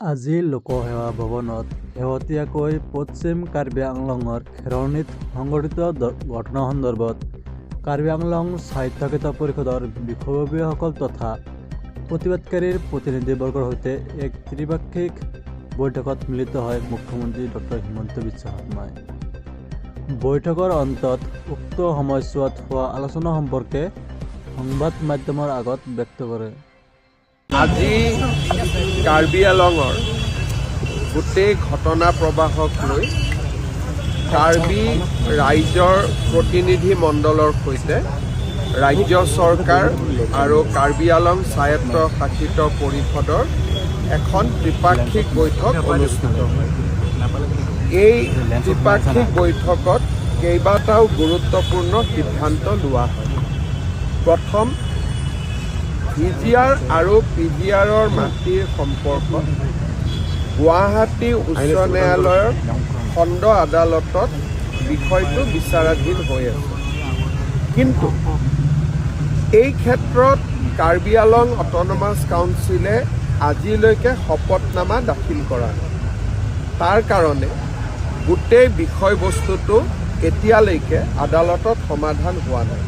আজি লোকসেৱা ভৱনত শেহতীয়াকৈ পশ্চিম কাৰ্বি আংলঙৰ খেৰণীত সংঘটিত ঘটনা সন্দৰ্ভত কাৰ্বি আংলং স্বায়ত্তশাসিত পৰিষদৰ বিষয়ববীয়াসকল তথা প্ৰতিবাদকাৰীৰ প্ৰতিনিধিবৰ্গৰ সৈতে এক ত্ৰিপাক্ষিক বৈঠকত মিলিত হয় মুখ্যমন্ত্ৰী ডক্টৰ হিমন্ত বিশ্ব শৰ্মাই। বৈঠকৰ অন্তত উক্ত সময়ছোৱাত হোৱা আলোচনা সম্পৰ্কে সংবাদ মাধ্যমৰ আগত ব্যক্ত কৰে। আজি কাৰ্বি আংলঙৰ গোটেই ঘটনা প্ৰবাহক লৈ কাৰ্বি ৰাইজৰ প্ৰতিনিধি মণ্ডলৰ সৈতে ৰাজ্য চৰকাৰ আৰু কাৰ্বি আংলং স্বায়ত্তশাসিত পৰিষদৰ এখন ত্ৰিপাক্ষিক বৈঠক অনুষ্ঠিত হয়। এই ত্ৰিপাক্ষিক বৈঠকত কেইবাটাও গুৰুত্বপূৰ্ণ সিদ্ধান্ত লোৱা হয়। প্ৰথম, VGR আৰু PGRৰ মাটিৰ সম্পৰ্কত গুৱাহাটী উচ্চ ন্যায়ালয়ৰ খণ্ড আদালতত বিষয়টো বিচাৰাধীন হৈ আছে। কিন্তু এই ক্ষেত্ৰত কাৰ্বি আংলং অট'নমাছ কাউন্সিলে আজিলৈকে শপতনামা দাখিল কৰা নাই। তাৰ কাৰণে গোটেই বিষয়বস্তুটো এতিয়ালৈকে আদালতত সমাধান হোৱা নাই।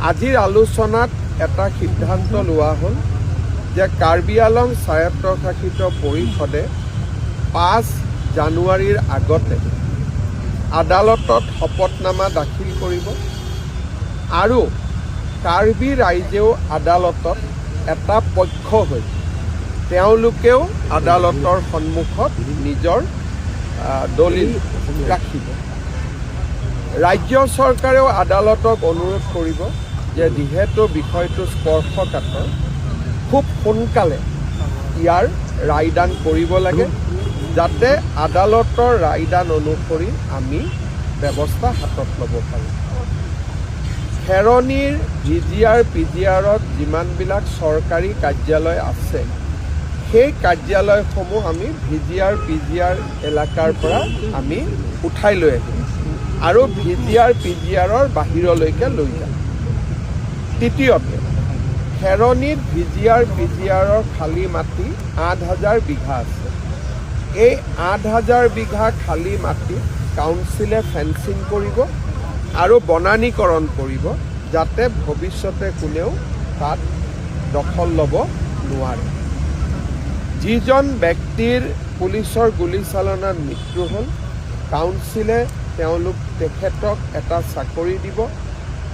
আজিৰ আলোচনাত এটা সিদ্ধান্ত লোৱা হ'ল যে কাৰ্বি আংলং স্বায়ত্তশাসিত পৰিষদে 5 জানুৱাৰীৰ আগতে আদালতত শপতনামা দাখিল কৰিব আৰু কাৰ্বি ৰাইজেও আদালতত এটা পক্ষ হৈ তেওঁলোকেও আদালতৰ সন্মুখত নিজৰ দলিল ৰাখিব। ৰাজ্য চৰকাৰেও আদালতক অনুৰোধ কৰিব যে যিহেতু বিষয়টো স্পৰ্শকাতৰ, খুব সোনকালে ইয়াৰ ৰায়দান কৰিব লাগে, যাতে আদালতৰ ৰায়দান অনুসৰি আমি ব্যৱস্থা হাতত ল'ব পাৰোঁ। খেৰণীৰ VGR PGRত যিমানবিলাক চৰকাৰী কাৰ্যালয় আছে, সেই কাৰ্যালয়সমূহ আমি VGR PGR এলেকাৰ পৰা আমি উঠাই লৈ আহিম আৰু VGR PGRৰ বাহিৰলৈকে লৈ যাম। তৃতীয়তে, খেৰণীত VGR PGRৰ খালী মাটি 8,000 বিঘা আছে। এই 8,000 বিঘা খালী মাটি কাউন্সিলে ফেন্সিং কৰিব আৰু বনানীকৰণ কৰিব, যাতে ভৱিষ্যতে কোনেও তাত দখল ল'ব নোৱাৰে। যিজন ব্যক্তিৰ পুলিচৰ গুলীচালনাত মৃত্যু হ'ল, কাউন্সিলে তেখেতক এটা চাকৰি দিব।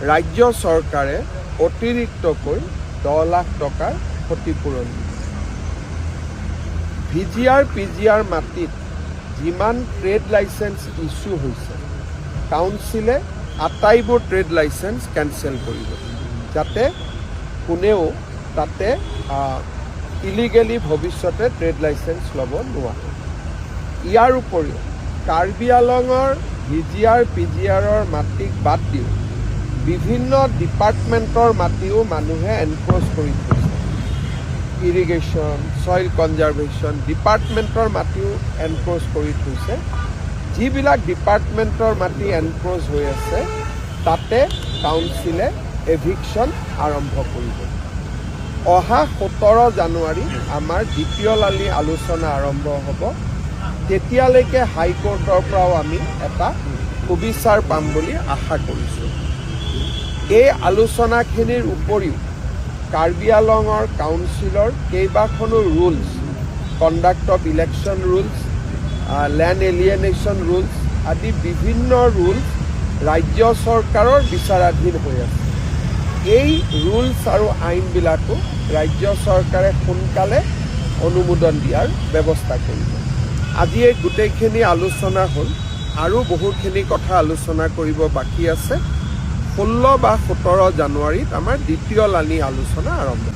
ৰাজ্য চৰকাৰে অতিৰিক্তকৈ 10 লাখ টকাৰ ক্ষতিপূৰণ দিব। VGR PGR মাটিত যিমান ট্ৰেড লাইচেঞ্চ ইছ্যু হৈছে, কাউন্সিলে আটাইবোৰ ট্ৰেড লাইচেঞ্চ কেনচেল কৰিব, যাতে কোনেও তাতে ইলিগেলি ভৱিষ্যতে ট্ৰেড লাইচেঞ্চ ল'ব নোৱাৰে। ইয়াৰ উপৰিও কাৰ্বি আংলঙৰ VGR PGRৰ মাটিক বাদ দিও বিভিন্ন ডিপাৰ্টমেণ্টৰ মাটিও মানুহে এনক্ৰ'চ কৰি থৈছে। ইৰিগেশ্যন, ছইল কনজাৰ্ভেশ্যন ডিপাৰ্টমেণ্টৰ মাটিও এনক্ৰ'চ কৰি থৈছে। যিবিলাক ডিপাৰ্টমেণ্টৰ মাটি এনক্ৰ'চ হৈ আছে, তাতে কাউন্সিলে এভিকশ্যন আৰম্ভ কৰিব। অহা 17 জানুৱাৰী আমাৰ দ্বিতীয়লানি আলোচনা আৰম্ভ হ'ব। তেতিয়ালৈকে হাইকোৰ্টৰ পৰাও আমি এটা সুবিচাৰ পাম বুলি আশা কৰিছোঁ। এই আলোচনাখিনিৰ উপৰিও কাৰ্বি আংলঙৰ কাউন্সিলৰ কেইবাখনো rules, conduct of election rules, land alienation rules আদি বিভিন্ন ৰুলছ ৰাজ্য চৰকাৰৰ বিচাৰাধীন হৈ আছে। এই ৰুলছ আৰু আইনবিলাকো ৰাজ্য চৰকাৰে সোনকালে অনুমোদন দিয়াৰ ব্যৱস্থা কৰিব। আজি এই গোটেইখিনি আলোচনা হ'ল, আৰু বহুখিনি কথা আলোচনা কৰিব বাকী আছে। 16 বা 17 জানুৱাৰীত আমাৰ দ্বিতীয়লানি আলোচনা আৰম্ভ হ'ব।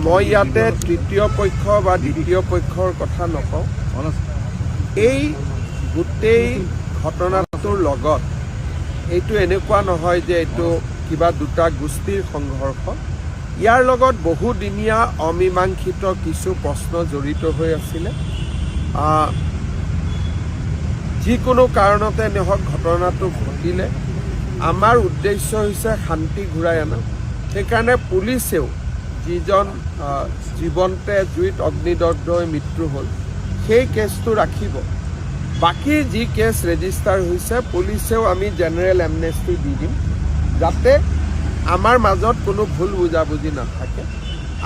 মই ইয়াতে তৃতীয় পক্ষ বা দ্বিতীয় পক্ষৰ কথা নকওঁ। এই গোটেই ঘটনাটোৰ লগত এইটো এনেকুৱা নহয় যে এইটো কিবা দুটা গোষ্ঠীৰ সংঘৰ্ষ। ইয়াৰ লগত বহুদিনীয়া অমীমাংসিত কিছু প্ৰশ্ন জড়িত হৈ আছিলে। যিকোনো কাৰণতে নহওক ঘটনাটো ঘটিলে আমাৰ উদ্দেশ্য হৈছে শান্তি ঘূৰাই অনা। সেইকাৰণে পুলিচেও যিজন জীৱন্তে জুইত অগ্নিদগ্ধ হৈ মৃত্যু হ'ল সেই কেছটো ৰাখিব। বাকী যি কেছ ৰেজিষ্টাৰ হৈছে পুলিচেও আমি জেনেৰেল এমনেষ্টি দি দিম, যাতে আমাৰ মাজত কোনো ভুল বুজাবুজি নাথাকে।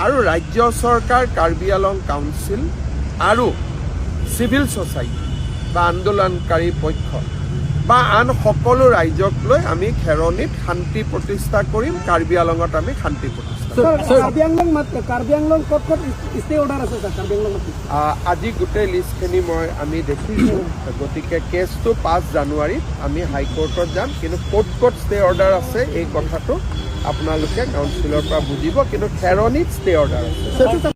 আৰু ৰাজ্য চৰকাৰ, কাৰ্বি আংলং কাউন্সিল আৰু চিভিল ছ'চাইটি বা আন্দোলনকাৰী পক্ষ বা আন সকলো ৰাইজক লৈ আমি খেৰণীত শান্তি প্ৰতিষ্ঠা কৰিম, কাৰ্বি আংলঙত আমি শান্তি প্ৰতিষ্ঠা কৰিম। কাৰ্বি আংলং ক'ত ষ্টে অৰ্ডাৰ আছে ছাৰ? কাৰ্বি আংলং আজি গোটেই লিষ্টখিনি আমি দেখিছোঁ, গতিকে কেছটো 5 জানুৱাৰীত আমি হাইকোৰ্টত যাম, কিন্তু ক'ত ষ্টে অৰ্ডাৰ আছে এই কথাটো আপোনালোকে কাউন্সিলৰ পৰা বুজিব, কিন্তু খেৰণীত ষ্টে অৰ্ডাৰ আছে।